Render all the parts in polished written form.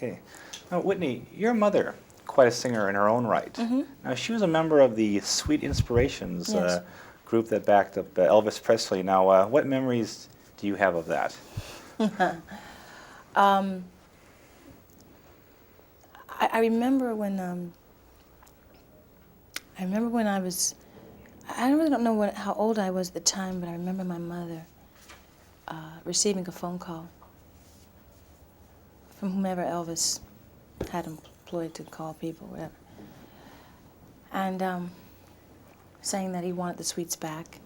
Okay. Now, Whitney, your mother, quite a singer in her own right. Mm-hmm. Now, she was a member of the Sweet Inspirations Yes. group that backed up Elvis Presley. Now, what memories do you have of that? um, I remember when I was, I really don't know how old I was at the time, but I remember my mother receiving a phone call from whomever Elvis had employed to call people, whatever, and saying that he wanted the Sweets back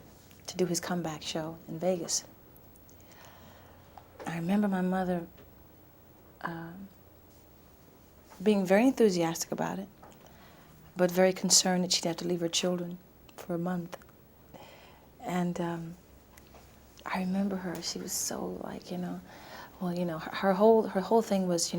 to do his comeback show in Vegas. I remember my mother being very enthusiastic about it, but very concerned that she'd have to leave her children for a month. And I remember her, she was so like, her whole thing was,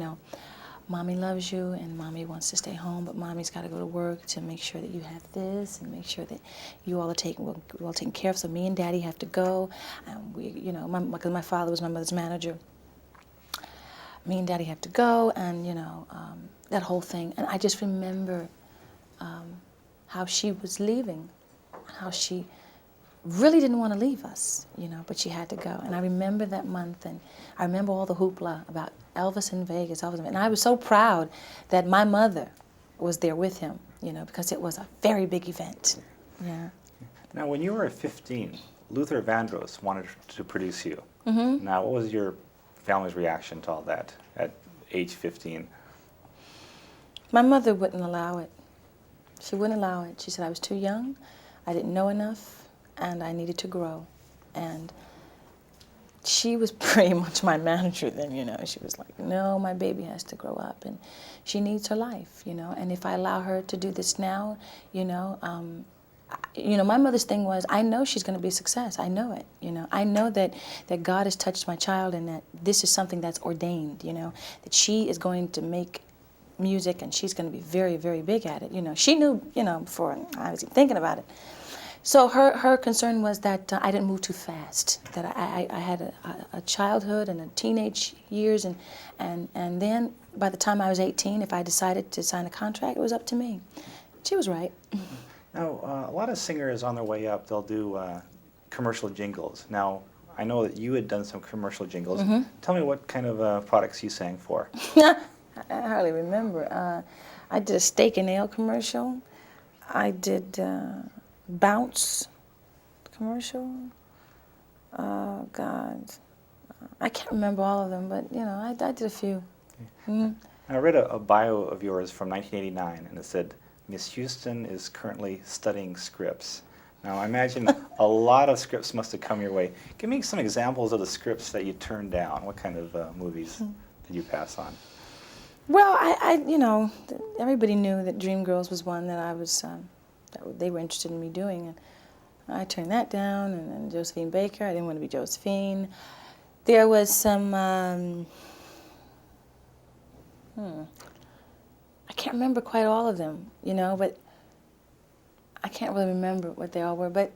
Mommy loves you and Mommy wants to stay home, but Mommy's got to go to work to make sure that you have this and make sure that you all are taken care of. So me and Daddy have to go, and we, because my father was my mother's manager. Me and Daddy have to go, and that whole thing. And I just remember how she was leaving, how she really didn't want to leave us, but she had to go. And I remember that month, and I remember all the hoopla about Elvis in Vegas, and I was so proud that my mother was there with him, because it was a very big event. Yeah. Now, when you were 15, Luther Vandross wanted to produce you. Mm-hmm. Now, what was your family's reaction to all that at age 15? My mother wouldn't allow it. She wouldn't allow it. She said I was too young, I didn't know enough, and I needed to grow. And she was pretty much my manager then, She was like, no, my baby has to grow up, and she needs her life, And if I allow her to do this now, my mother's thing was, I know she's going to be a success. I know it, I know that God has touched my child and that this is something that's ordained, that she is going to make music and she's going to be very, very big at it. She knew, before I was even thinking about it. So her concern was that I didn't move too fast, that I had a childhood and a teenage years, and then by the time I was 18, if I decided to sign a contract, it was up to me. She was right. Now, a lot of singers on their way up, they'll do commercial jingles. Now, I know that you had done some commercial jingles. Mm-hmm. Tell me what kind of products you sang for. I hardly remember. I did a steak and ale commercial. I did Bounce commercial. Oh, God. I can't remember all of them, but, I did a few. Okay. Mm-hmm. I read a bio of yours from 1989, and it said, Miss Houston is currently studying scripts. Now, I imagine a lot of scripts must have come your way. Give me some examples of the scripts that you turned down. What kind of movies did you pass on? Well, everybody knew that Dreamgirls was one that I was, that they were interested in me doing, and I turned that down. And Josephine Baker, I didn't want to be Josephine. There was some, I can't remember quite all of them, but I can't really remember what they all were. But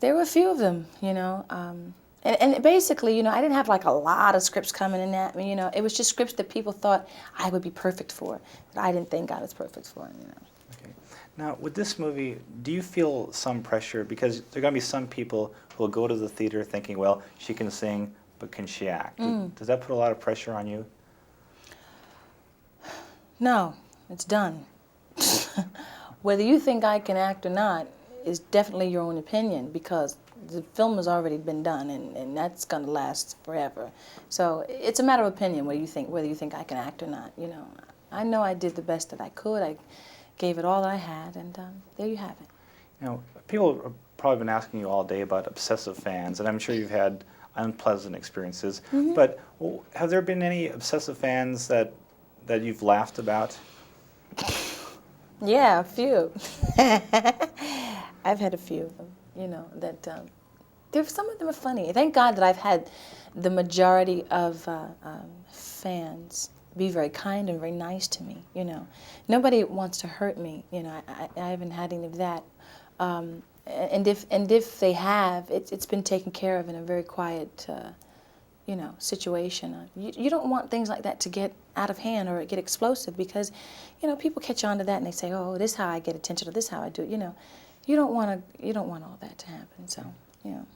there were a few of them, And basically, I didn't have like a lot of scripts coming in at me, It was just scripts that people thought I would be perfect for, that I didn't think I was perfect for, Okay. Now, with this movie, do you feel some pressure? Because there are going to be some people who will go to the theater thinking, well, she can sing, but can she act? Does that put a lot of pressure on you? No, it's done. Whether you think I can act or not is definitely your own opinion, because the film has already been done, and that's going to last forever. So it's a matter of opinion whether you think I can act or not. I know I did the best that I could. I gave it all I had, and there you have it. People have probably been asking you all day about Obsessive fans, and I'm sure you've had unpleasant experiences. Mm-hmm. But have there been any Obsessive fans that you've laughed about? Yeah, a few. I've had a few of them, that some of them are funny. Thank God that I've had the majority of fans be very kind and very nice to me, Nobody wants to hurt me, I haven't had any of that. And if they have, it's been taken care of in a very quiet, you know, situation. You don't want things like that to get out of hand or get explosive, because, you know, people catch on to that and they say, oh, this is how I get attention, or this is how I do it. You know, you don't want all that to happen. So, you know.